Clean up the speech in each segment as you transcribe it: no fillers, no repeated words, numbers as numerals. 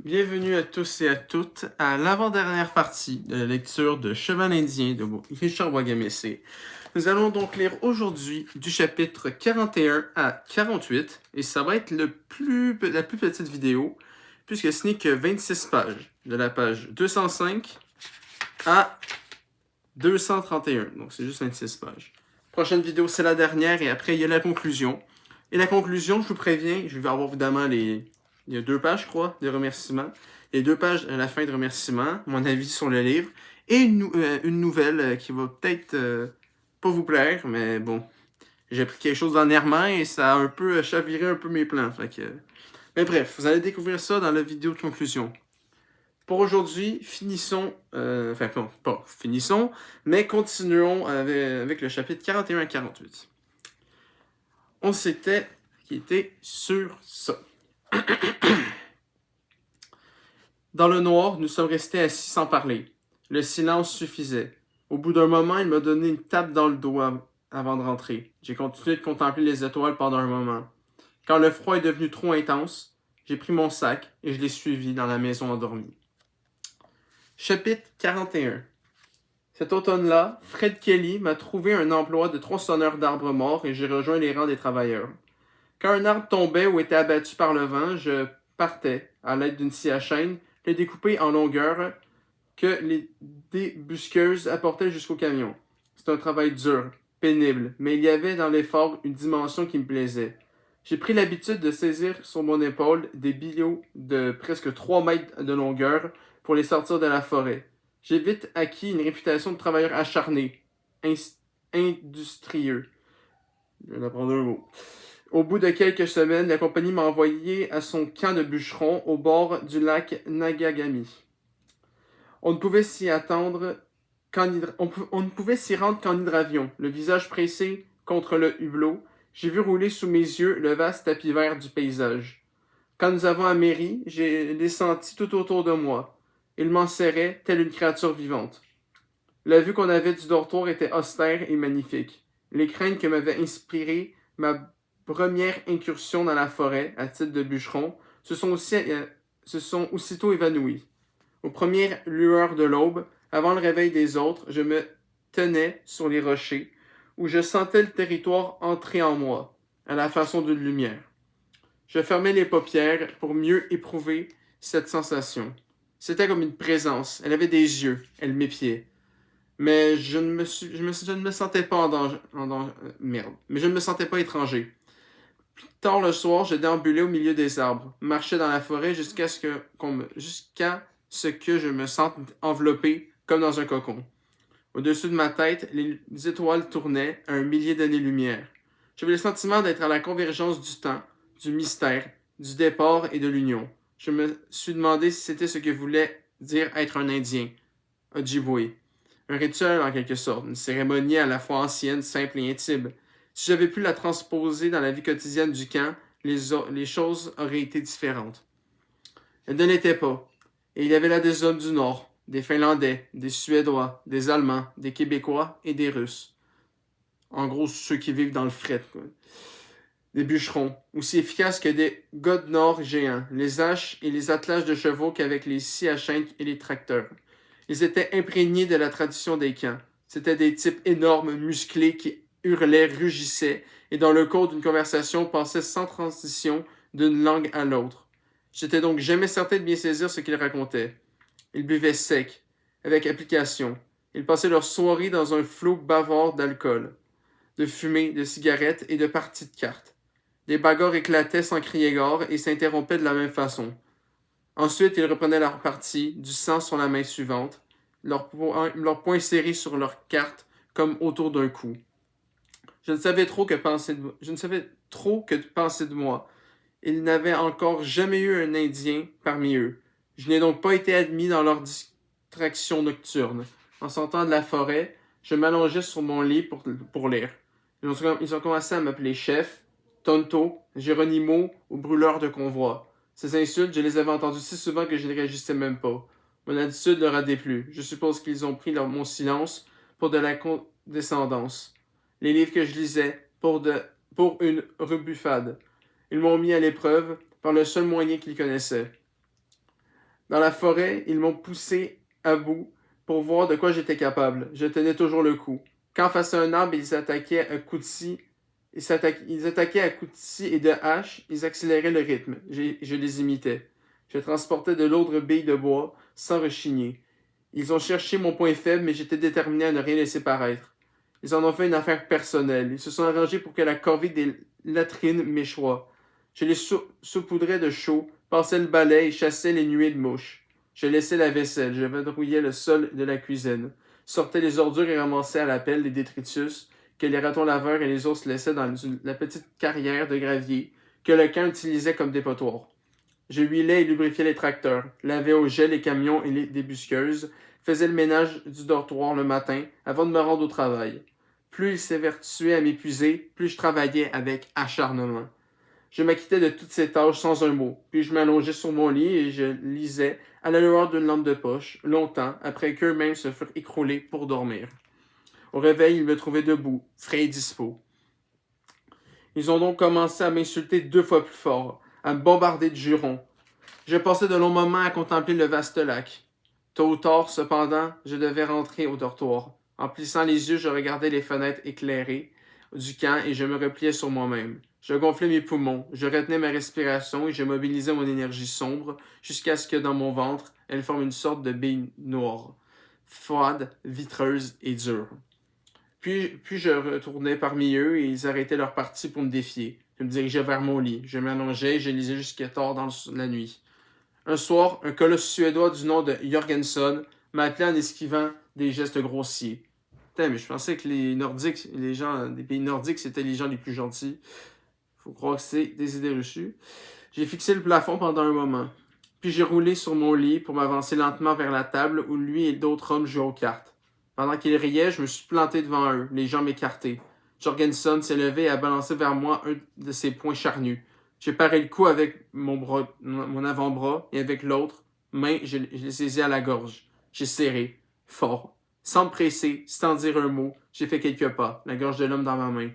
Bienvenue à tous et à toutes à l'avant-dernière partie de la lecture de Cheval indien de Richard Wagamese. Nous allons donc lire aujourd'hui du chapitre 41 à 48 et ça va être la plus petite vidéo puisque ce n'est que 26 pages, de la page 205 à 231, donc c'est juste 26 pages. Prochaine vidéo, c'est la dernière et après il y a la conclusion. Et la conclusion, je vous préviens, je vais avoir évidemment il y a 2 pages, je crois, de remerciements. Les 2 pages à la fin de remerciements, mon avis sur le livre, et une nouvelle qui va peut-être pas vous plaire, mais bon, j'ai appris quelque chose dernièrement et ça a un peu chaviré un peu mes plans. Mais bref, vous allez découvrir ça dans la vidéo de conclusion. Pour aujourd'hui, finissons, pas finissons, mais continuons avec le chapitre 41 à 48. On s'était quitté sur ça. Dans le noir, nous sommes restés assis sans parler. Le silence suffisait. Au bout d'un moment, il m'a donné une tape dans le dos avant de rentrer. J'ai continué de contempler les étoiles pendant un moment. Quand le froid est devenu trop intense, j'ai pris mon sac et je l'ai suivi dans la maison endormie. Chapitre 41. Cet automne-là, Fred Kelly m'a trouvé un emploi de tronçonneur d'arbres morts et j'ai rejoint les rangs des travailleurs. Quand un arbre tombait ou était abattu par le vent, je partais, à l'aide d'une scie à chaîne, le découper en longueur que les débusqueuses apportaient jusqu'au camion. C'était un travail dur, pénible, mais il y avait dans l'effort une dimension qui me plaisait. J'ai pris l'habitude de saisir sur mon épaule des billots de presque 3 mètres de longueur pour les sortir de la forêt. J'ai vite acquis une réputation de travailleur acharné, industrieux. Je viens d'apprendre un mot. Au bout de quelques semaines, la compagnie m'a envoyé à son camp de bûcherons au bord du lac Nagagami. On ne pouvait s'y rendre qu'en hydravion, le visage pressé contre le hublot. J'ai vu rouler sous mes yeux le vaste tapis vert du paysage. Quand nous avons améri, j'ai les senti tout autour de moi. Ils m'enserraient, telle une créature vivante. La vue qu'on avait du dortoir était austère et magnifique. Les craintes que m'avait inspirées ma première incursion dans la forêt, à titre de bûcheron, se sont aussitôt évanouies. Aux premières lueurs de l'aube, avant le réveil des autres, je me tenais sur les rochers, où je sentais le territoire entrer en moi, à la façon d'une lumière. Je fermais les paupières pour mieux éprouver cette sensation. C'était comme une présence. Elle avait des yeux. Elle m'épiait. Mais je ne me sentais pas en danger. Mais je ne me sentais pas étranger. Tard le soir, je déambulais au milieu des arbres, marchais dans la forêt jusqu'à ce que je me sente enveloppé comme dans un cocon. Au-dessus de ma tête, les étoiles tournaient à 1 millier d'années-lumière. J'avais le sentiment d'être à la convergence du temps, du mystère, du départ et de l'union. Je me suis demandé si c'était ce que voulait dire être un Indien, Ojibwe. Un rituel en quelque sorte, une cérémonie à la fois ancienne, simple et intime. Si j'avais pu la transposer dans la vie quotidienne du camp, les choses auraient été différentes. Elle ne l'était pas. Et il y avait là des hommes du Nord, des Finlandais, des Suédois, des Allemands, des Québécois et des Russes. En gros, ceux qui vivent dans le fret, quoi. Des bûcherons, aussi efficaces que des gars de Nord géants, les haches et les attelages de chevaux qu'avec les scies à chaîne et les tracteurs. Ils étaient imprégnés de la tradition des camps. C'étaient des types énormes, musclés, qui hurlaient, rugissaient, et dans le cours d'une conversation passaient sans transition d'une langue à l'autre. J'étais donc jamais certain de bien saisir ce qu'ils racontaient. Ils buvaient sec, avec application. Ils passaient leur soirée dans un flot bavard d'alcool, de fumée, de cigarettes et de parties de cartes. Des bagarres éclataient sans crier gare et s'interrompaient de la même façon. Ensuite, ils reprenaient leur partie, du sang sur la main suivante, leurs poings serrés sur leurs cartes comme autour d'un cou. Je ne savais trop que penser de moi. Il n'avait encore jamais eu un Indien parmi eux. Je n'ai donc pas été admis dans leur distraction nocturne. En sortant de la forêt, je m'allongeais sur mon lit pour lire. Ils ont commencé à m'appeler chef, tonto, Geronimo ou brûleur de convoi. Ces insultes, je les avais entendues si souvent que je ne réagissais même pas. Mon attitude leur a déplu. Je suppose qu'ils ont pris mon silence pour de la condescendance. Les livres que je lisais pour une rebuffade. Ils m'ont mis à l'épreuve par le seul moyen qu'ils connaissaient. Dans la forêt, ils m'ont poussé à bout pour voir de quoi j'étais capable. Je tenais toujours le coup. Quand face à un arbre, ils attaquaient à coups de scie, ils attaquaient à coups de scie et de hache, ils accéléraient le rythme. Je les imitais. Je transportais de lourdes billes de bois sans rechigner. Ils ont cherché mon point faible, mais j'étais déterminé à ne rien laisser paraître. Ils en ont fait une affaire personnelle. Ils se sont arrangés pour que la corvée des latrines m'échoie. Je les saupoudrais de chaud, passais le balai et chassais les nuées de mouches. Je laissais la vaisselle, je vadrouillais le sol de la cuisine, sortais les ordures et ramassais à la pelle les détritus que les ratons laveurs et les ours laissaient dans la petite carrière de gravier que le camp utilisait comme dépotoir. Je huilais et lubrifiais les tracteurs, lavais au gel les camions et les débusqueuses, faisais le ménage du dortoir le matin avant de me rendre au travail. Plus il s'évertuait à m'épuiser, plus je travaillais avec acharnement. Je m'acquittais de toutes ces tâches sans un mot, puis je m'allongeais sur mon lit et je lisais, à la lueur d'une lampe de poche, longtemps après qu'eux-mêmes se furent écroulés pour dormir. Au réveil, ils me trouvaient debout, frais et dispo. Ils ont donc commencé à m'insulter 2 fois plus fort, à me bombarder de jurons. Je passais de longs moments à contempler le vaste lac. Tôt ou tard, cependant, je devais rentrer au dortoir. En plissant les yeux, je regardais les fenêtres éclairées du camp et je me repliais sur moi-même. Je gonflais mes poumons, je retenais ma respiration et je mobilisais mon énergie sombre jusqu'à ce que dans mon ventre, elle forme une sorte de bille noire, froide, vitreuse et dure. Puis je retournais parmi eux et ils arrêtaient leur partie pour me défier. Je me dirigeais vers mon lit. Je m'allongeais et je lisais jusqu'à tard dans la nuit. Un soir, un colosse suédois du nom de Jorgensen m'a appelé en esquivant des gestes grossiers. Putain, mais je pensais que les Nordiques, les gens des pays nordiques, c'était les gens les plus gentils. Faut croire que c'est des idées reçues. J'ai fixé le plafond pendant un moment. Puis j'ai roulé sur mon lit pour m'avancer lentement vers la table où lui et d'autres hommes jouaient aux cartes. Pendant qu'ils riaient, je me suis planté devant eux, les jambes écartées. Jorgensen s'est levé et a balancé vers moi un de ses poings charnus. J'ai paré le coup avec mon avant-bras et avec l'autre main, je l'ai saisi à la gorge. J'ai serré, fort. Sans me presser, sans dire un mot, j'ai fait quelques pas, la gorge de l'homme dans ma main.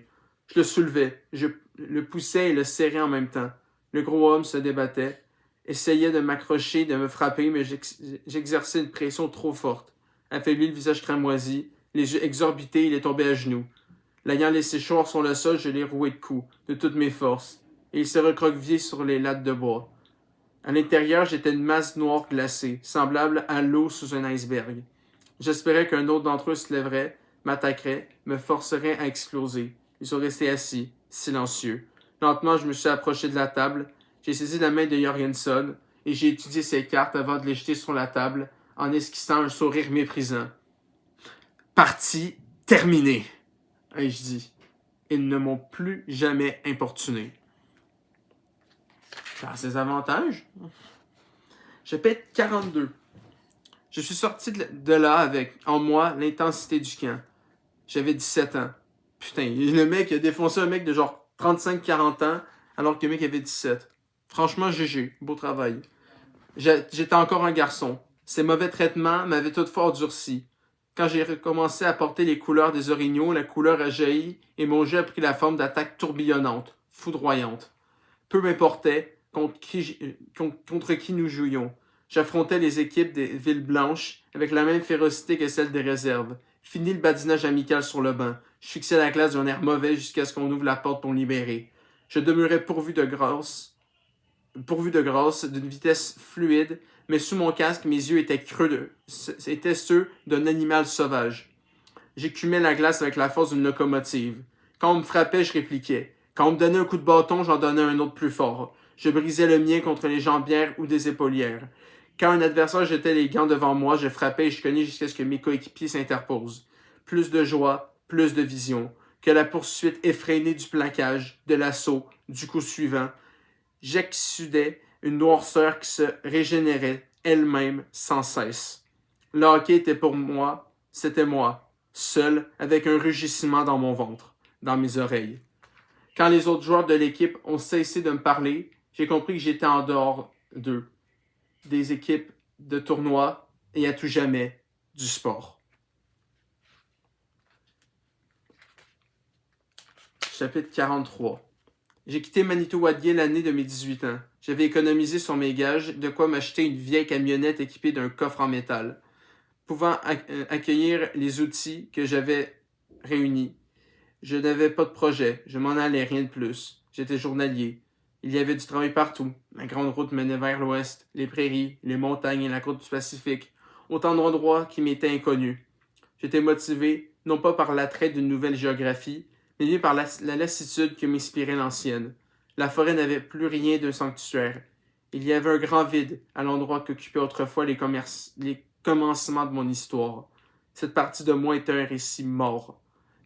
Je le soulevais, je le poussais et le serrais en même temps. Le gros homme se débattait, essayait de m'accrocher, de me frapper, mais j'exerçais une pression trop forte. Affaibli, le visage cramoisi, les yeux exorbités, il est tombé à genoux. L'ayant laissé choir sur le sol, je l'ai roué de coups, de toutes mes forces, et il s'est recroquevillé sur les lattes de bois. À l'intérieur, j'étais une masse noire glacée, semblable à l'eau sous un iceberg. J'espérais qu'un autre d'entre eux se lèverait, m'attaquerait, me forcerait à exploser. Ils sont restés assis, silencieux. Lentement, je me suis approché de la table. J'ai saisi la main de Jorgensen et j'ai étudié ses cartes avant de les jeter sur la table en esquissant un sourire méprisant. Partie terminée, ai-je dit. Ils ne m'ont plus jamais importuné. Ça a ses avantages. Chapitre 42. Je suis sorti de là avec, en moi, l'intensité du camp. J'avais 17 ans. Putain, le mec a défoncé un mec de genre 35-40 ans, alors que le mec avait 17. Franchement, GG, beau travail. J'étais encore un garçon. Ces mauvais traitements m'avaient toutefois endurci. Quand j'ai recommencé à porter les couleurs des orignaux, la couleur a jailli et mon jeu a pris la forme d'attaques tourbillonnantes, foudroyantes. Peu m'importait contre qui nous jouions. J'affrontais les équipes des villes blanches avec la même férocité que celle des réserves. Fini le badinage amical sur le banc. Je fixais la glace d'un air mauvais jusqu'à ce qu'on ouvre la porte pour me libérer. Je demeurais pourvu de grâce, d'une vitesse fluide, mais sous mon casque, mes yeux étaient étaient ceux d'un animal sauvage. J'écumais la glace avec la force d'une locomotive. Quand on me frappait, je répliquais. Quand on me donnait un coup de bâton, j'en donnais un autre plus fort. Je brisais le mien contre les jambières ou des épaulières. Quand un adversaire jetait les gants devant moi, je frappais et je cognais jusqu'à ce que mes coéquipiers s'interposent. Plus de joie, plus de vision. Que la poursuite effrénée du plaquage, de l'assaut, du coup suivant. J'exsudais une noirceur qui se régénérait elle-même sans cesse. Le hockey était pour moi, c'était moi, seul, avec un rugissement dans mon ventre, dans mes oreilles. Quand les autres joueurs de l'équipe ont cessé de me parler, j'ai compris que j'étais en dehors d'eux, des équipes de tournoi et à tout jamais du sport. Chapitre 43. J'ai quitté Manitowadier l'année de mes 18 ans. J'avais économisé sur mes gages de quoi m'acheter une vieille camionnette équipée d'un coffre en métal, pouvant accueillir les outils que j'avais réunis. Je n'avais pas de projet, je m'en allais, rien de plus. J'étais journalier. Il y avait du travail partout. La grande route menait vers l'ouest, les prairies, les montagnes et la côte du Pacifique. Autant d'endroits qui m'étaient inconnus. J'étais motivé, non pas par l'attrait d'une nouvelle géographie, mais bien par la lassitude que m'inspirait l'ancienne. La forêt n'avait plus rien de sanctuaire. Il y avait un grand vide à l'endroit qu'occupaient autrefois les commencements de mon histoire. Cette partie de moi était un récit mort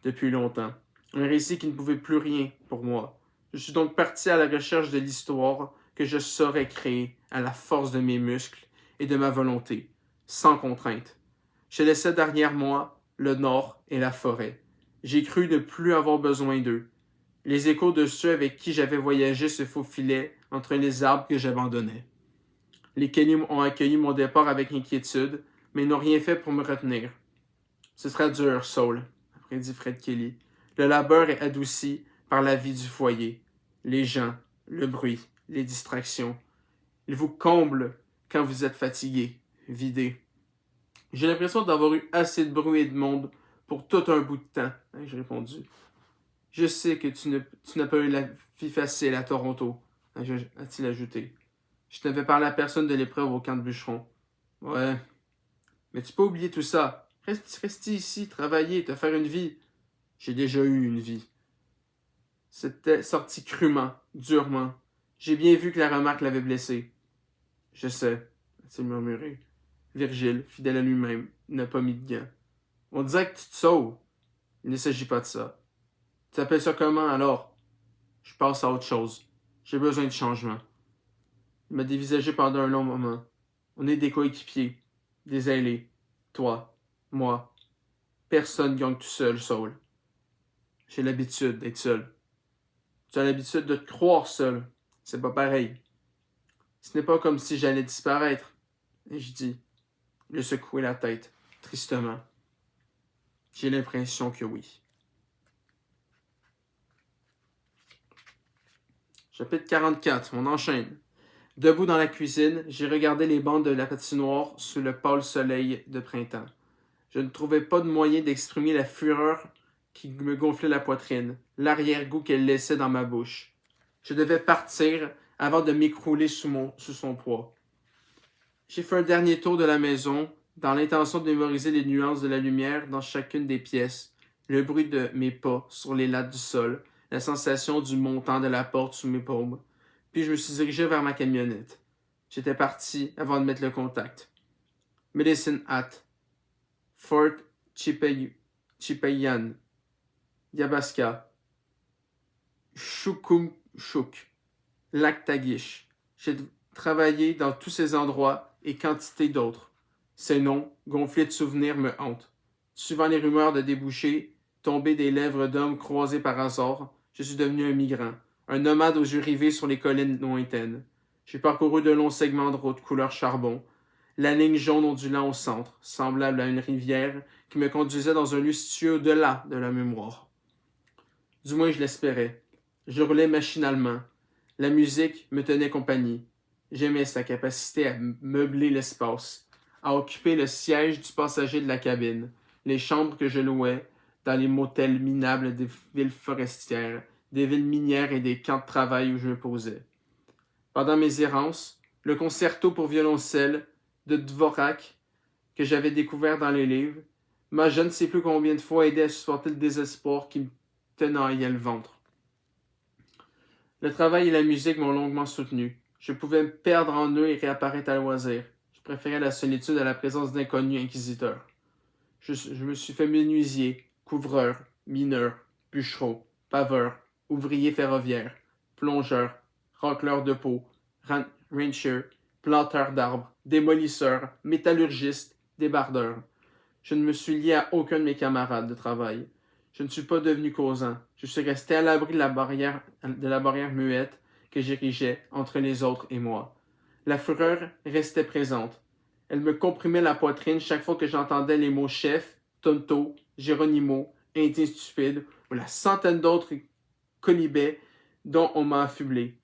depuis longtemps. Un récit qui ne pouvait plus rien pour moi. Je suis donc parti à la recherche de l'histoire que je saurais créer à la force de mes muscles et de ma volonté, sans contrainte. Je laissais derrière moi le nord et la forêt. J'ai cru ne plus avoir besoin d'eux. Les échos de ceux avec qui j'avais voyagé se faufilaient entre les arbres que j'abandonnais. Les Kenny ont accueilli mon départ avec inquiétude, mais n'ont rien fait pour me retenir. Ce sera dur, Saul, après dit Fred Kelly. Le labeur est adouci par la vie du foyer. Les gens, le bruit, les distractions. Il vous comble quand vous êtes fatigué, vidé. J'ai l'impression d'avoir eu assez de bruit et de monde pour tout un bout de temps, ai-je répondu. Je sais que tu n'as pas eu la vie facile à Toronto, a-t-il ajouté. Je n'avais parlé à personne de l'épreuve au camp de bûcheron. Ouais, mais tu peux oublier tout ça. Rester ici, travailler, te faire une vie. J'ai déjà eu une vie. C'était sorti crûment, durement. J'ai bien vu que la remarque l'avait blessé. Je sais, a-t-il murmuré. Virgile, fidèle à lui-même, n'a pas mis de gants. On dirait que tu te sauves. Il ne s'agit pas de ça. Tu appelles ça comment alors? Je passe à autre chose. J'ai besoin de changement. Il m'a dévisagé pendant un long moment. On est des coéquipiers, des ailés. Toi, moi. Personne gagne tout seul, Saul. J'ai l'habitude d'être seul. Tu as l'habitude de te croire seul. C'est pas pareil. Ce n'est pas comme si j'allais disparaître. Et je dis, il a secoué la tête, tristement. J'ai l'impression que oui. Chapitre 44, on enchaîne. Debout dans la cuisine, j'ai regardé les bandes de la patinoire sous le pâle soleil de printemps. Je ne trouvais pas de moyen d'exprimer la fureur qui me gonflait la poitrine, l'arrière-goût qu'elle laissait dans ma bouche. Je devais partir avant de m'écrouler sous son poids. J'ai fait un dernier tour de la maison dans l'intention de mémoriser les nuances de la lumière dans chacune des pièces, le bruit de mes pas sur les lattes du sol, la sensation du montant de la porte sous mes paumes. Puis je me suis dirigé vers ma camionnette. J'étais parti avant de mettre le contact. Medicine Hat, Fort Chipewyan, Yabasca, Chukumchuk, Lac Tagish. J'ai travaillé dans tous ces endroits et quantité d'autres. Ces noms, gonflés de souvenirs, me hantent. Suivant les rumeurs de débouchés, tombées des lèvres d'hommes croisés par hasard, je suis devenu un migrant, un nomade aux yeux rivés sur les collines lointaines. J'ai parcouru de longs segments de route couleur charbon, la ligne jaune ondulant au centre, semblable à une rivière qui me conduisait dans un lieu situé au-delà de la mémoire. Du moins, je l'espérais. Je roulais machinalement. La musique me tenait compagnie. J'aimais sa capacité à meubler l'espace, à occuper le siège du passager de la cabine, les chambres que je louais dans les motels minables des villes forestières, des villes minières et des camps de travail où je me posais. Pendant mes errances, le concerto pour violoncelle de Dvorak, que j'avais découvert dans les livres, m'a je ne sais plus combien de fois aidé à supporter le désespoir qui me tenaillait le ventre. Le travail et la musique m'ont longuement soutenu. Je pouvais me perdre en eux et réapparaître à loisir. Je préférais la solitude à la présence d'inconnus inquisiteurs. Je me suis fait menuisier, couvreur, mineur, bûcheron, paveur, ouvrier ferroviaire, plongeur, racleur de peau, rancher, planteur d'arbres, démolisseur, métallurgiste, débardeur. Je ne me suis lié à aucun de mes camarades de travail. Je ne suis pas devenu causant. Je suis resté à l'abri de la barrière muette que j'érigeais entre les autres et moi. La fureur restait présente. Elle me comprimait la poitrine chaque fois que j'entendais les mots chef, tonto, Géronimo, indien stupide ou la centaine d'autres colibets dont on m'a affublé.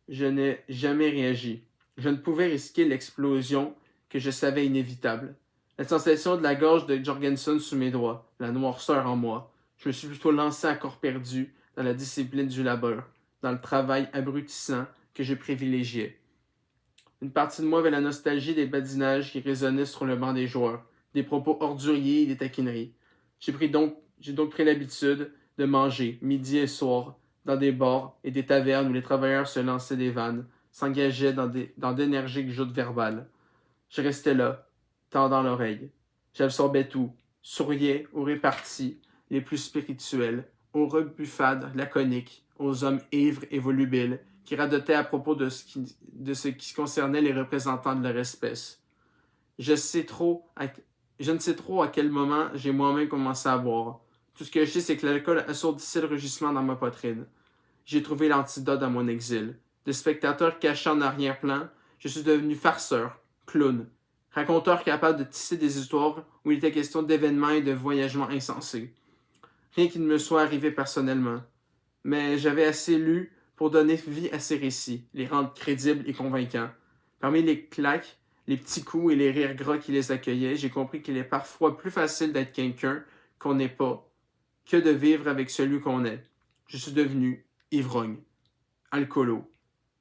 Je n'ai jamais réagi. Je ne pouvais risquer l'explosion que je savais inévitable. La sensation de la gorge de Jorgensen sous mes doigts, la noirceur en moi. Je me suis plutôt lancé à corps perdu dans la discipline du labeur, dans le travail abrutissant que je privilégiais. Une partie de moi avait la nostalgie des badinages qui résonnaient sur le banc des joueurs, des propos orduriers et des taquineries. J'ai donc pris l'habitude de manger, midi et soir, dans des bars et des tavernes où les travailleurs se lançaient des vannes, s'engageaient dans d'énergiques joutes verbales. Je restais là, tendant l'oreille. J'absorbais tout, souriais aux réparties les plus spirituelles, aux rebuffades laconiques, aux hommes ivres et volubiles qui radotaient à propos de ce qui concernait les représentants de leur espèce. Je ne sais trop à quel moment j'ai moi-même commencé à boire. Tout ce que je sais, c'est que l'alcool assourdissait le rugissement dans ma poitrine. J'ai trouvé l'antidote à mon exil. De spectateur caché en arrière-plan, je suis devenu farceur, clown, raconteur capable de tisser des histoires où il était question d'événements et de voyagements insensés. Rien qui ne me soit arrivé personnellement. Mais j'avais assez lu pour donner vie à ces récits, les rendre crédibles et convaincants. Parmi les claques, les petits coups et les rires gras qui les accueillaient, j'ai compris qu'il est parfois plus facile d'être quelqu'un qu'on n'est pas que de vivre avec celui qu'on est. Je suis devenu ivrogne, alcoolo.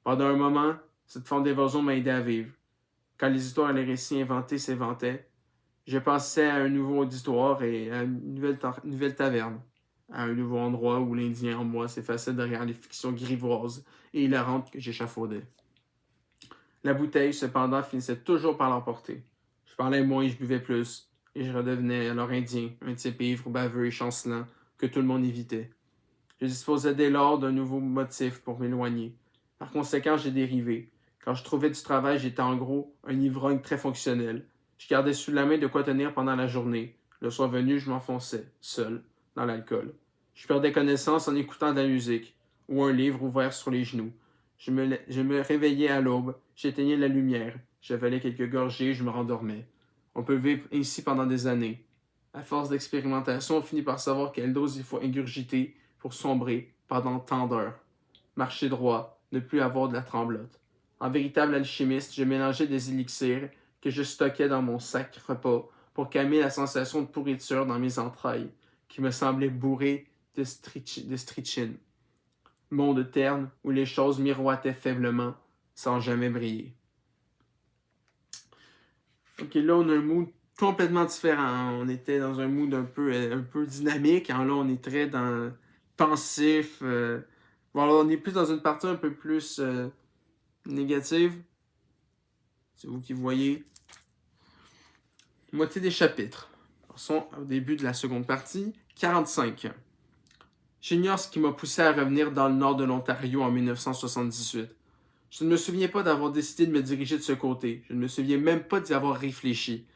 Pendant un moment, cette forme d'évasion m'a aidé à vivre. Quand les histoires et les récits inventés s'inventaient, je passais à un nouveau auditoire et à une nouvelle taverne, à un nouveau endroit où l'Indien en moi s'effaçait derrière les fictions grivoises et hilarantes que j'échafaudais. La bouteille, cependant, finissait toujours par l'emporter. Je parlais moins et je buvais plus, et je redevenais alors indien, un type ivre, baveux et chancelant que tout le monde évitait. Je disposais dès lors d'un nouveau motif pour m'éloigner. Par conséquent, j'ai dérivé. Quand je trouvais du travail, j'étais en gros un ivrogne très fonctionnel. Je gardais sous la main de quoi tenir pendant la journée. Le soir venu, je m'enfonçais, seul, dans l'alcool. Je perdais connaissance en écoutant de la musique, ou un livre ouvert sur les genoux. Je me réveillais à l'aube, j'éteignais la lumière, j'avalais quelques gorgées et je me rendormais. On peut vivre ainsi pendant des années. À force d'expérimentation, on finit par savoir quelle dose il faut ingurgiter pour sombrer pendant tant d'heures. Marcher droit, ne plus avoir de la tremblote. En véritable alchimiste, je mélangeais des élixirs que je stockais dans mon sac repas pour calmer la sensation de pourriture dans mes entrailles, qui me semblait bourrée de strychnine. Monde terne où les choses miroitaient faiblement, sans jamais briller. Ok, là on a un mood complètement différent. On était dans un mood un peu dynamique. Là on est très dans pensif. Bon, là, on est plus dans une partie un peu plus négative. C'est vous qui voyez. Moitié des chapitres. Passons au début de la seconde partie. 45. J'ignore ce qui m'a poussé à revenir dans le nord de l'Ontario en 1978. Je ne me souviens pas d'avoir décidé de me diriger de ce côté. Je ne me souviens même pas d'y avoir réfléchi.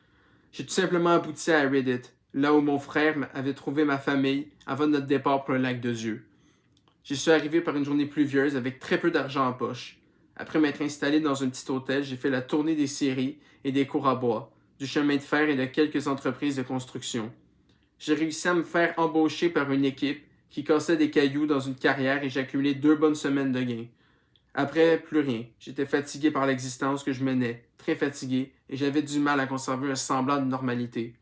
J'ai tout simplement abouti à Reddit, là où mon frère avait trouvé ma famille avant notre départ pour le lac de Dieu. J'y suis arrivé par une journée pluvieuse avec très peu d'argent en poche. Après m'être installé dans un petit hôtel, j'ai fait la tournée des scieries et des cours à bois, du chemin de fer et de quelques entreprises de construction. J'ai réussi à me faire embaucher par une équipe qui cassait des cailloux dans une carrière et j'ai accumulé 2 bonnes semaines de gains. Après, plus rien. J'étais fatigué par l'existence que je menais, très fatigué, et j'avais du mal à conserver un semblant de normalité.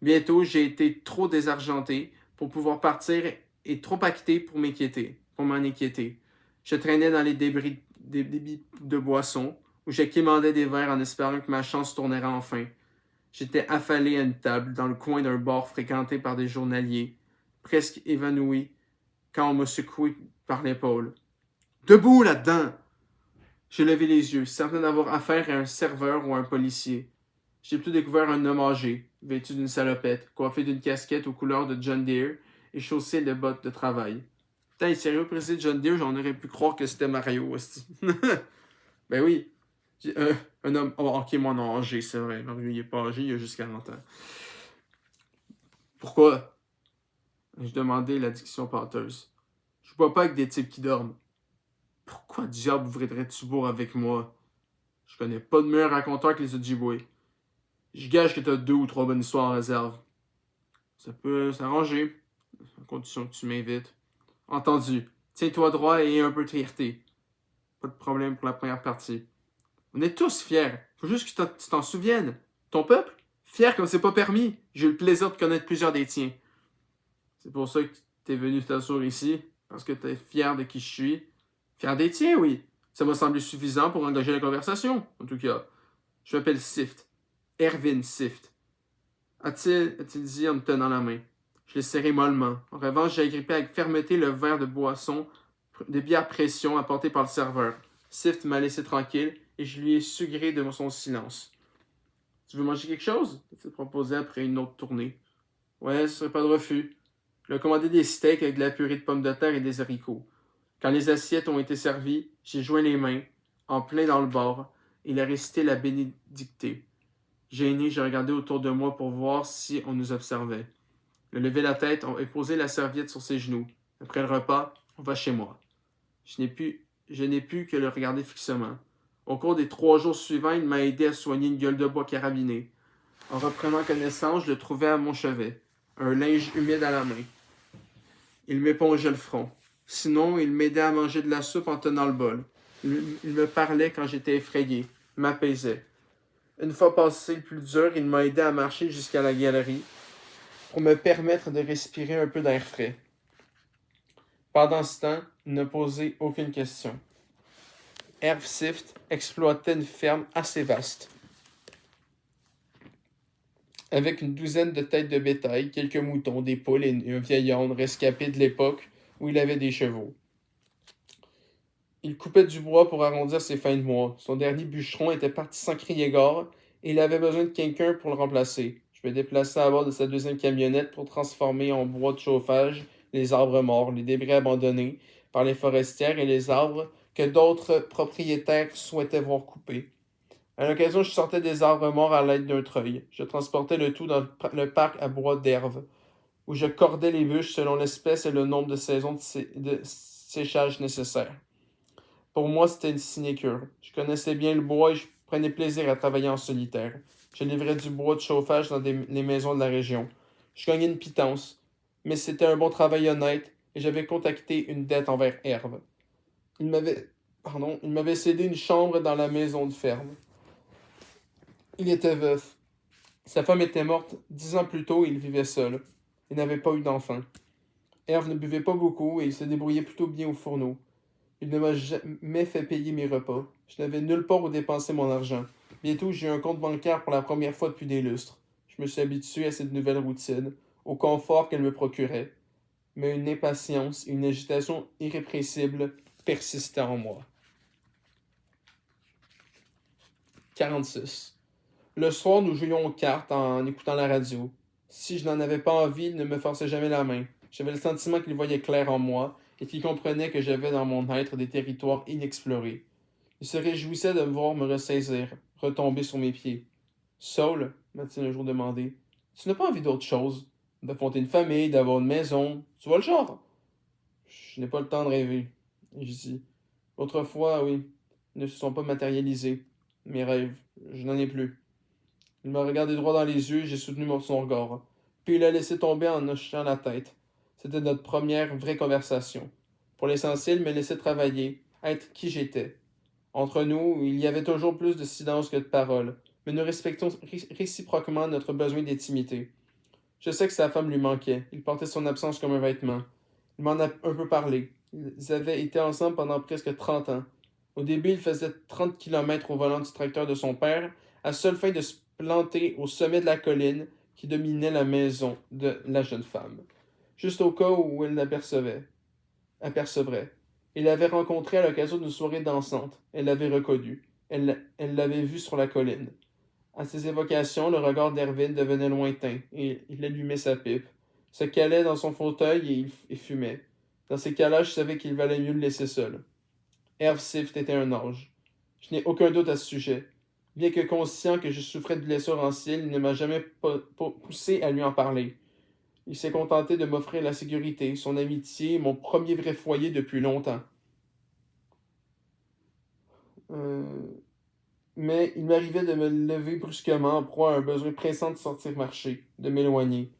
Bientôt, j'ai été trop désargenté pour pouvoir partir et trop acquitté pour m'en inquiéter. Je traînais dans les débris de boissons, où je quémandais des verres en espérant que ma chance tournerait enfin. J'étais affalé à une table dans le coin d'un bar fréquenté par des journaliers, presque évanoui, quand on m'a secoué par l'épaule. Debout là-dedans! J'ai levé les yeux, certain d'avoir affaire à un serveur ou à un policier. J'ai plutôt découvert un homme âgé, vêtu d'une salopette, coiffé d'une casquette aux couleurs de John Deere et chaussé de bottes de travail. Putain, sérieux, président John Deere, j'en aurais pu croire que c'était Mario, aussi. Ben oui. Un homme. Oh, ok, moi non, âgé, c'est vrai. Mario, il est pas âgé, il a juste 40 ans. Pourquoi? Je demandais la diction pâteuse. Je bois pas avec des types qui dorment. Pourquoi diable voudrais-tu boire avec moi? Je connais pas de meilleur raconteur que les Ojibwe. Je gage que t'as 2 ou 3 bonnes histoires en réserve. Ça peut s'arranger, à condition que tu m'invites. Entendu. Tiens-toi droit et aie un peu de fierté. Pas de problème pour la première partie. On est tous fiers. Faut juste que tu t'en souviennes. Ton peuple? Fier comme c'est pas permis. J'ai eu le plaisir de connaître plusieurs des tiens. C'est pour ça que t'es venu t'asseoir ici. Parce que t'es fier de qui je suis. Fier des tiens, oui. Ça m'a semblé suffisant pour engager la conversation. En tout cas, je m'appelle Sift. Erwin Sift. A-t-il dit en me tenant la main. Je l'ai serré mollement. En revanche, j'ai agrippé avec fermeté le verre de boisson de bière pression apporté par le serveur. Sift m'a laissé tranquille et je lui ai sugré de son silence. Tu veux manger quelque chose? A-t-il proposé après une autre tournée. Ouais, ce serait pas de refus. Il a commandé des steaks avec de la purée de pommes de terre et des haricots. Quand les assiettes ont été servies, j'ai joint les mains, en plein dans le bord, et il a récité la bénédictée. Gêné, j'ai regardé autour de moi pour voir si on nous observait. Il a levé la tête et posé la serviette sur ses genoux. Après le repas, on va chez moi. Je n'ai pu que le regarder fixement. Au cours des 3 jours suivants, il m'a aidé à soigner une gueule de bois carabinée. En reprenant connaissance, je le trouvais à mon chevet, un linge humide à la main. Il m'épongeait le front. Sinon, il m'aidait à manger de la soupe en tenant le bol. Il me parlait quand j'étais effrayé, m'apaisait. Une fois passé le plus dur, il m'a aidé à marcher jusqu'à la galerie pour me permettre de respirer un peu d'air frais. Pendant ce temps, il ne posait aucune question. Herb Sift exploitait une ferme assez vaste, avec une douzaine de têtes de bétail, quelques moutons, des poules et un vieil âne rescapé de l'époque où il avait des chevaux. Il coupait du bois pour arrondir ses fins de mois. Son dernier bûcheron était parti sans crier gare et il avait besoin de quelqu'un pour le remplacer. Je me déplaçais à bord de sa deuxième camionnette pour transformer en bois de chauffage les arbres morts, les débris abandonnés par les forestières et les arbres que d'autres propriétaires souhaitaient voir coupés. À l'occasion, je sortais des arbres morts à l'aide d'un treuil. Je transportais le tout dans le parc à bois d'herbe, où je cordais les bûches selon l'espèce et le nombre de saisons de séchage nécessaires. Pour moi, c'était une sinécure. Je connaissais bien le bois et je prenais plaisir à travailler en solitaire. Je livrais du bois de chauffage dans les maisons de la région. Je gagnais une pitance, mais c'était un bon travail honnête et j'avais contacté une dette envers Herve. Il m'avait cédé une chambre dans la maison de ferme. Il était veuf. Sa femme était morte 10 ans plus tôt et il vivait seul. Il n'avait pas eu d'enfant. Herve ne buvait pas beaucoup et il se débrouillait plutôt bien au fourneau. Il ne m'a jamais fait payer mes repas. Je n'avais nulle part où dépenser mon argent. Bientôt, j'ai eu un compte bancaire pour la première fois depuis des lustres. Je me suis habitué à cette nouvelle routine, au confort qu'elle me procurait. Mais une impatience et une agitation irrépressible persistaient en moi. 46. Le soir, nous jouions aux cartes en écoutant la radio. Si je n'en avais pas envie, il ne me forçait jamais la main. J'avais le sentiment qu'il voyait clair en moi et qu'il comprenait que j'avais dans mon être des territoires inexplorés. Il se réjouissait de me voir me ressaisir, retomber sur mes pieds. Saul, m'a-t-il un jour demandé, tu n'as pas envie d'autre chose? De fonder une famille, d'avoir une maison, tu vois le genre? Je n'ai pas le temps de rêver. Et je dis, autrefois, oui, ils ne se sont pas matérialisés. Mes rêves, je n'en ai plus. Il m'a regardé droit dans les yeux et j'ai soutenu son regard. Puis il a laissé tomber en hochant la tête. C'était notre première vraie conversation. Pour l'essentiel, il me laissait travailler, être qui j'étais. Entre nous, il y avait toujours plus de silence que de paroles, mais nous respectons réciproquement notre besoin d'intimité. Je sais que sa femme lui manquait. Il portait son absence comme un vêtement. Il m'en a un peu parlé. Ils avaient été ensemble pendant presque 30 ans. Au début, il faisait 30 kilomètres au volant du tracteur de son père, à seule fin de se planter au sommet de la colline qui dominait la maison de la jeune femme, juste au cas où elle apercevrait. Il l'avait rencontrée à l'occasion d'une soirée dansante. Elle l'avait reconnu. Elle l'avait vue sur la colline. À ces évocations, le regard d'Erwin devenait lointain, et il allumait sa pipe, se calait dans son fauteuil et fumait. Dans ces cas-là, je savais qu'il valait mieux le laisser seul. Herve Sift était un ange. Je n'ai aucun doute à ce sujet. Bien que conscient que je souffrais de blessures anciennes, il ne m'a jamais poussé à lui en parler. Il s'est contenté de m'offrir la sécurité, son amitié, mon premier vrai foyer depuis longtemps. Mais il m'arrivait de me lever brusquement en proie à un besoin pressant de sortir marcher, de m'éloigner.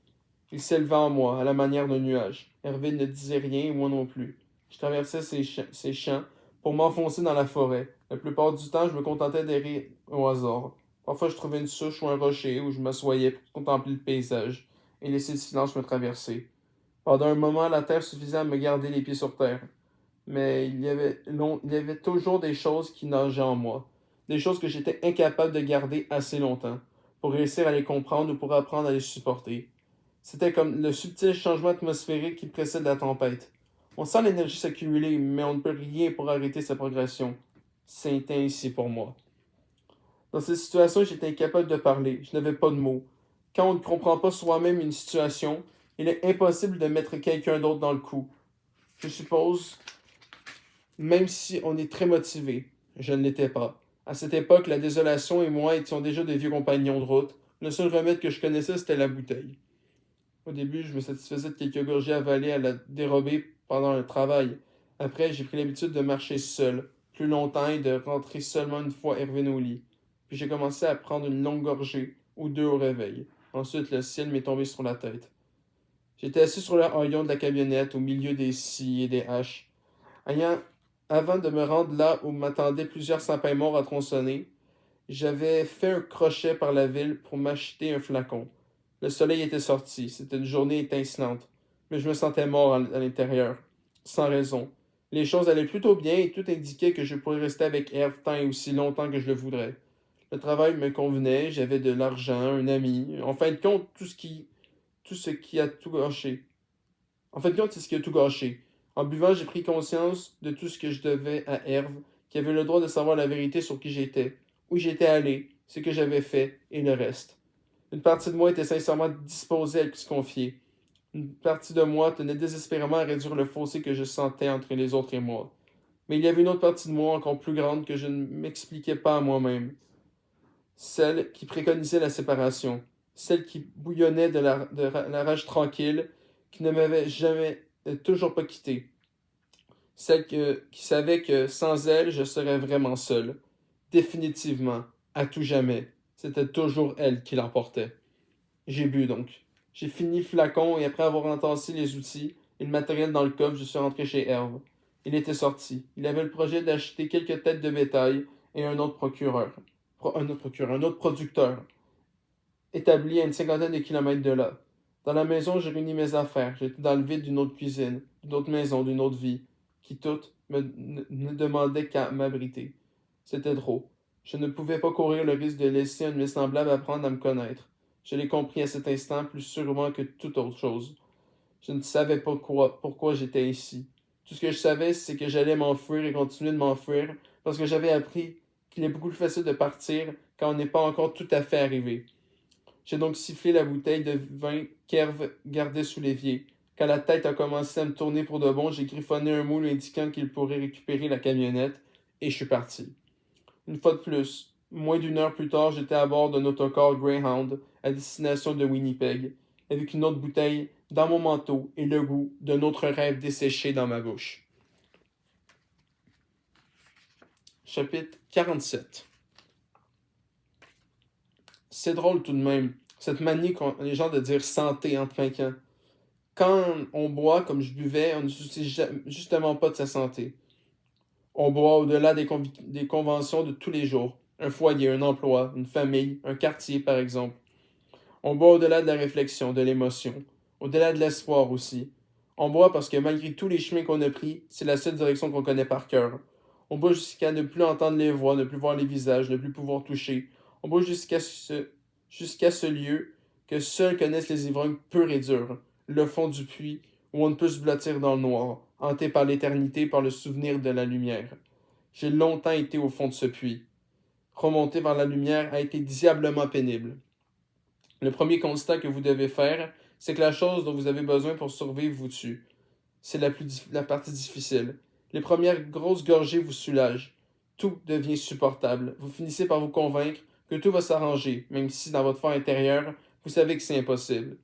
Il s'éleva en moi, à la manière d'un nuage. Hervé ne disait rien et moi non plus. Je traversais ces champs pour m'enfoncer dans la forêt. La plupart du temps, je me contentais d'errer au hasard. Parfois, je trouvais une souche ou un rocher où je m'assoyais pour contempler le paysage et laisser le silence me traverser. Pendant un moment, la terre suffisait à me garder les pieds sur terre. Mais il y avait toujours des choses qui nageaient en moi. Des choses que j'étais incapable de garder assez longtemps pour réussir à les comprendre ou pour apprendre à les supporter. C'était comme le subtil changement atmosphérique qui précède la tempête. On sent l'énergie s'accumuler, mais on ne peut rien pour arrêter sa progression. C'était ainsi pour moi. Dans cette situation, j'étais incapable de parler. Je n'avais pas de mots. Quand on ne comprend pas soi-même une situation, il est impossible de mettre quelqu'un d'autre dans le coup. Je suppose, même si on est très motivé. Je ne l'étais pas. À cette époque, la désolation et moi étions déjà des vieux compagnons de route. Le seul remède que je connaissais, c'était la bouteille. Au début, je me satisfaisais de quelques gorgées avalées à la dérobée pendant le travail. Après, j'ai pris l'habitude de marcher seul, plus longtemps et de rentrer seulement une fois Erwin au lit. Puis j'ai commencé à prendre une longue gorgée, ou deux au réveil. Ensuite, le ciel m'est tombé sur la tête. J'étais assis sur le haillon de la camionnette, au milieu des scies et des haches. Ayant, avant de me rendre là où m'attendaient plusieurs sapins morts à tronçonner, j'avais fait un crochet par la ville pour m'acheter un flacon. Le soleil était sorti, c'était une journée étincelante, mais je me sentais mort à l'intérieur, sans raison. Les choses allaient plutôt bien et tout indiquait que je pourrais rester avec Herve tant et aussi longtemps que je le voudrais. Le travail me convenait, j'avais de l'argent, un ami, en fin de compte, tout ce qui a tout gâché. En fin de compte, c'est ce qui a tout gâché. En buvant, j'ai pris conscience de tout ce que je devais à Herve, qui avait le droit de savoir la vérité sur qui j'étais, où j'étais allé, ce que j'avais fait et le reste. Une partie de moi était sincèrement disposée à lui se confier. Une partie de moi tenait désespérément à réduire le fossé que je sentais entre les autres et moi. Mais il y avait une autre partie de moi encore plus grande que je ne m'expliquais pas à moi-même. Celle qui préconisait la séparation. Celle qui bouillonnait de la rage tranquille, qui ne m'avait jamais, toujours pas quitté. Qui savait que sans elle, je serais vraiment seul. Définitivement, à tout jamais. C'était toujours elle qui l'emportait. J'ai bu donc. J'ai fini le flacon et après avoir entassé les outils et le matériel dans le coffre, je suis rentré chez Herve. Il était sorti. Il avait le projet d'acheter quelques têtes de bétail et un autre producteur, établi à une cinquantaine de kilomètres de là. Dans la maison, j'ai réuni mes affaires. J'étais dans le vide d'une autre cuisine, d'une autre maison, d'une autre vie, qui toutes ne demandaient qu'à m'abriter. C'était trop. Je ne pouvais pas courir le risque de laisser un de mes semblables apprendre à me connaître. Je l'ai compris à cet instant plus sûrement que toute autre chose. Je ne savais pas pourquoi j'étais ici. Tout ce que je savais, c'est que j'allais m'enfuir et continuer de m'enfuir parce que j'avais appris qu'il est beaucoup plus facile de partir quand on n'est pas encore tout à fait arrivé. J'ai donc sifflé la bouteille de vin qu'Herve gardait sous l'évier. Quand la tête a commencé à me tourner pour de bon, j'ai griffonné un mot lui indiquant qu'il pourrait récupérer la camionnette et je suis parti. Une fois de plus, moins d'une heure plus tard, j'étais à bord d'un autocar Greyhound à destination de Winnipeg, avec une autre bouteille dans mon manteau et le goût d'un autre rêve desséché dans ma bouche. Chapitre 47. C'est drôle tout de même, cette manie qu'ont les gens de dire santé en trinquant. Quand on boit comme je buvais, on ne soucie justement pas de sa santé. On boit au-delà des conventions de tous les jours. Un foyer, un emploi, une famille, un quartier par exemple. On boit au-delà de la réflexion, de l'émotion, au-delà de l'espoir aussi. On boit parce que malgré tous les chemins qu'on a pris, c'est la seule direction qu'on connaît par cœur. On boit jusqu'à ne plus entendre les voix, ne plus voir les visages, ne plus pouvoir toucher. On boit jusqu'à ce lieu que seuls connaissent les ivrognes purs et durs, le fond du puits où on ne peut se blottir dans le noir, hanté par l'éternité, par le souvenir de la lumière. J'ai longtemps été au fond de ce puits. Remonter vers la lumière a été diablement pénible. Le premier constat que vous devez faire, c'est que la chose dont vous avez besoin pour survivre vous tue. C'est la partie difficile. Les premières grosses gorgées vous soulagent. Tout devient supportable. Vous finissez par vous convaincre que tout va s'arranger, même si dans votre fort intérieur, vous savez que c'est impossible.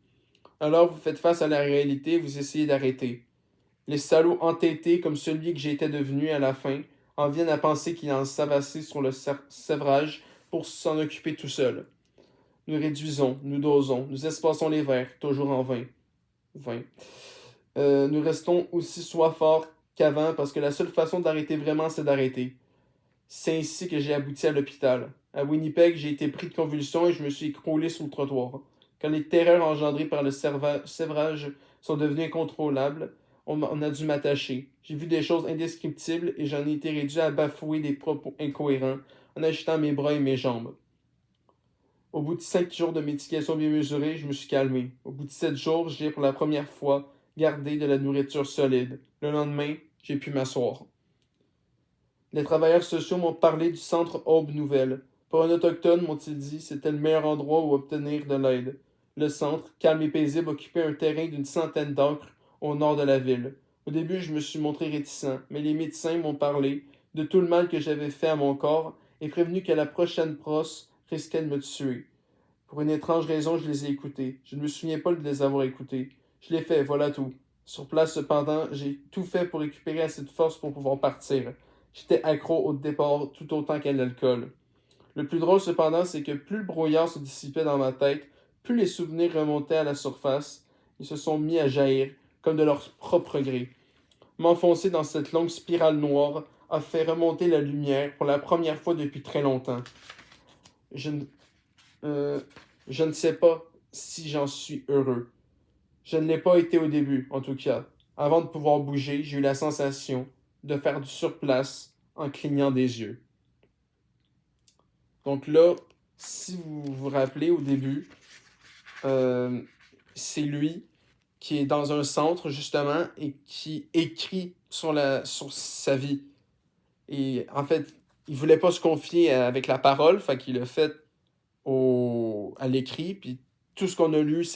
Alors vous faites face à la réalité et vous essayez d'arrêter. Les salauds entêtés comme celui que j'étais devenu à la fin en viennent à penser qu'il en savent assez sur le sevrage pour s'en occuper tout seul. Nous réduisons, nous dosons, nous espacons les verres, toujours en vain. Nous restons aussi soifards qu'avant parce que la seule façon d'arrêter vraiment, c'est d'arrêter. C'est ainsi que j'ai abouti à l'hôpital. À Winnipeg, j'ai été pris de convulsions et je me suis écroulé sur le trottoir. Quand les terreurs engendrées par le sévrage sont devenues incontrôlables, on a dû m'attacher. J'ai vu des choses indescriptibles et j'en ai été réduit à bafouer des propos incohérents en agitant mes bras et mes jambes. Au bout de 5 jours de médication bien mesurée, je me suis calmé. Au bout de 7 jours, j'ai pour la première fois gardé de la nourriture solide. Le lendemain, j'ai pu m'asseoir. Les travailleurs sociaux m'ont parlé du centre Aube Nouvelle. Pour un autochtone, m'ont-ils dit, c'était le meilleur endroit où obtenir de l'aide. Le centre, calme et paisible, occupait un terrain d'une centaine d'acres au nord de la ville. Au début, je me suis montré réticent, mais les médecins m'ont parlé de tout le mal que j'avais fait à mon corps et prévenu que la prochaine brosse risquait de me tuer. Pour une étrange raison, je les ai écoutés. Je ne me souviens pas de les avoir écoutés. Je l'ai fait, voilà tout. Sur place, cependant, j'ai tout fait pour récupérer assez de force pour pouvoir partir. J'étais accro au départ tout autant qu'à l'alcool. Le plus drôle, cependant, c'est que plus le brouillard se dissipait dans ma tête, plus les souvenirs remontaient à la surface. Ils se sont mis à jaillir, comme de leur propre gré. M'enfoncer dans cette longue spirale noire a fait remonter la lumière pour la première fois depuis très longtemps. Je ne euh, je ne sais pas si j'en suis heureux. Je ne l'ai pas été au début, en tout cas. Avant de pouvoir bouger, j'ai eu la sensation de faire du surplace en clignant des yeux. Donc là, si vous vous rappelez au début, euh, c'est lui qui est dans un centre, justement, et qui écrit sur sa vie. Et en fait, il voulait pas se confier avec la parole, fait qu'il l'a fait à l'écrit, puis tout ce qu'on a lu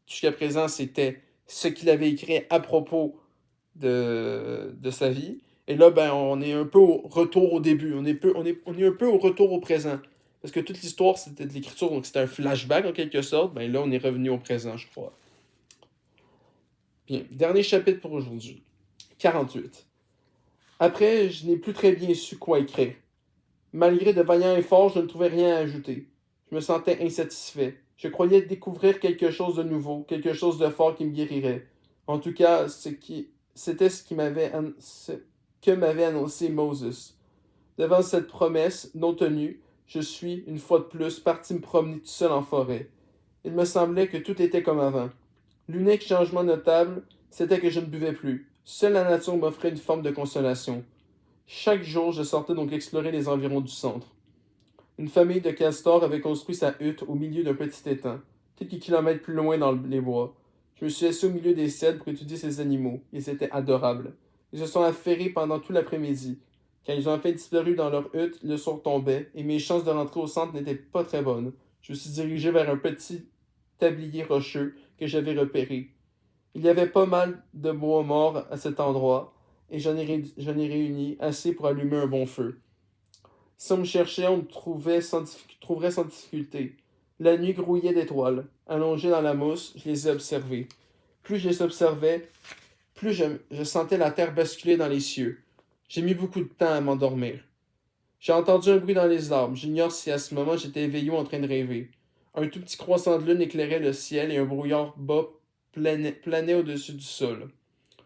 jusqu'à présent, c'était ce qu'il avait écrit à propos de sa vie. Et là, ben, on est un peu au retour au début. On est un peu au retour au présent. Parce que toute l'histoire, c'était de l'écriture, donc c'était un flashback en quelque sorte. Ben là, on est revenu au présent, je crois. Bien, dernier chapitre pour aujourd'hui. 48. Après, je n'ai plus très bien su quoi écrire. Malgré de vaillants efforts, je ne trouvais rien à ajouter. Je me sentais insatisfait. Je croyais découvrir quelque chose de nouveau, quelque chose de fort qui me guérirait. En tout cas, c'était ce que m'avait annoncé Moses. Devant cette promesse non tenue, je suis, une fois de plus, parti me promener tout seul en forêt. Il me semblait que tout était comme avant. L'unique changement notable, c'était que je ne buvais plus. Seule la nature m'offrait une forme de consolation. Chaque jour, je sortais donc explorer les environs du centre. Une famille de castors avait construit sa hutte au milieu d'un petit étang, quelques kilomètres plus loin dans les bois. Je me suis assis au milieu des cèdres pour étudier ces animaux. Ils étaient adorables. Ils se sont affairés pendant tout l'après-midi. Quand ils ont enfin disparu dans leur hutte, le soir tombait et mes chances de rentrer au centre n'étaient pas très bonnes. Je me suis dirigé vers un petit tablier rocheux que j'avais repéré. Il y avait pas mal de bois mort à cet endroit et j'en ai réuni assez pour allumer un bon feu. Si on me cherchait, on me trouverait sans difficulté. La nuit grouillait d'étoiles. Allongés dans la mousse, je les ai observés. Plus je les observais, plus je sentais la terre basculer dans les cieux. J'ai mis beaucoup de temps à m'endormir. J'ai entendu un bruit dans les arbres. J'ignore si à ce moment j'étais éveillé ou en train de rêver. Un tout petit croissant de lune éclairait le ciel et un brouillard bas planait au-dessus du sol.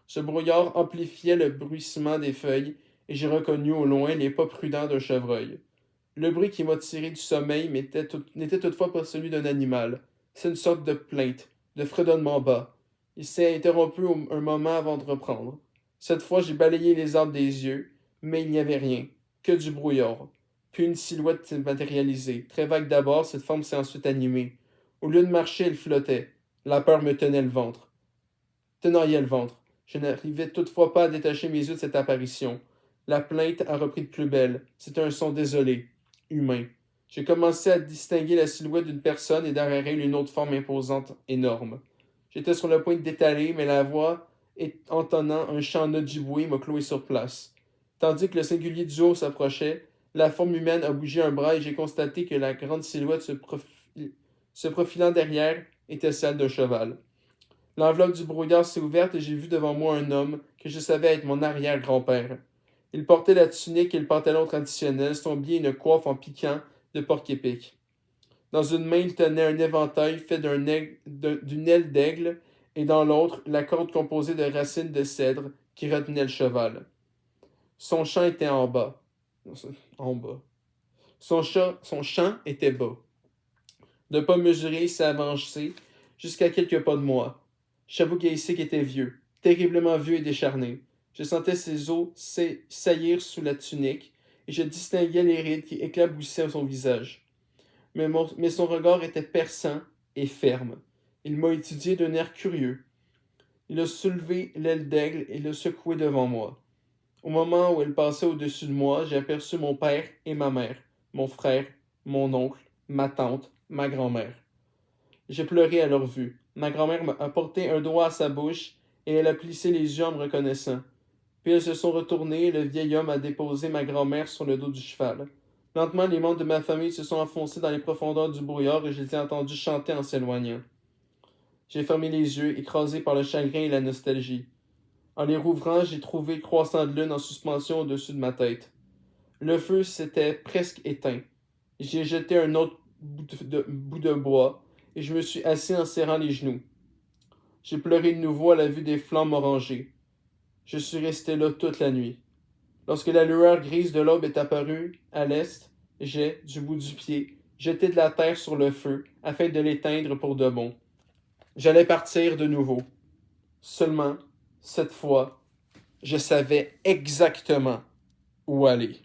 Ce brouillard amplifiait le bruissement des feuilles et j'ai reconnu au loin les pas prudents d'un chevreuil. Le bruit qui m'a tiré du sommeil n'était toutefois pas celui d'un animal. C'est une sorte de plainte, de fredonnement bas. Il s'est interrompu un moment avant de reprendre. Cette fois, j'ai balayé les arbres des yeux, mais il n'y avait rien, que du brouillard. Puis une silhouette s'est matérialisée. Très vague d'abord, cette forme s'est ensuite animée. Au lieu de marcher, elle flottait. La peur me tenaillait le ventre. Je n'arrivais toutefois pas à détacher mes yeux de cette apparition. La plainte a repris de plus belle. C'était un son désolé, humain. J'ai commencé à distinguer la silhouette d'une personne et derrière elle une autre forme imposante, énorme. J'étais sur le point de d'étaler, mais la voix, entonnant un chant Ojibwe, m'a cloué sur place. Tandis que le singulier duo s'approchait, la forme humaine a bougé un bras et j'ai constaté que la grande silhouette se profilant derrière était celle d'un cheval. L'enveloppe du brouillard s'est ouverte et j'ai vu devant moi un homme que je savais être mon arrière-grand-père. Il portait la tunique et le pantalon traditionnel, son billet et une coiffe en piquant de porc-épic. Dans une main, il tenait un éventail fait d'une aile d'aigle et dans l'autre, la corde composée de racines de cèdre qui retenait le cheval. Son champ était en bas. En bas. Son champ était bas. De pas mesurer, il s'est avancé jusqu'à quelques pas de moi. Chabougaïsik était vieux, terriblement vieux et décharné. Je sentais ses os saillir sous la tunique et je distinguais les rides qui éclaboussaient son visage. Mais son regard était perçant et ferme. Il m'a étudié d'un air curieux. Il a soulevé l'aile d'aigle et l'a secoué devant moi. Au moment où elle passait au-dessus de moi, j'ai aperçu mon père et ma mère, mon frère, mon oncle, ma tante, ma grand-mère. J'ai pleuré à leur vue. Ma grand-mère m'a apporté un doigt à sa bouche et elle a plissé les yeux en me reconnaissant. Puis elles se sont retournées et le vieil homme a déposé ma grand-mère sur le dos du cheval. Lentement, les membres de ma famille se sont enfoncés dans les profondeurs du brouillard et je les ai entendus chanter en s'éloignant. J'ai fermé les yeux, écrasé par le chagrin et la nostalgie. En les rouvrant, j'ai trouvé le croissant de lune en suspension au-dessus de ma tête. Le feu s'était presque éteint. J'ai jeté un autre bout de bois et je me suis assis en serrant les genoux. J'ai pleuré de nouveau à la vue des flammes orangées. Je suis resté là toute la nuit. Lorsque la lueur grise de l'aube est apparue à l'est, j'ai, du bout du pied, jeté de la terre sur le feu afin de l'éteindre pour de bon. J'allais partir de nouveau. Seulement, cette fois, je savais exactement où aller.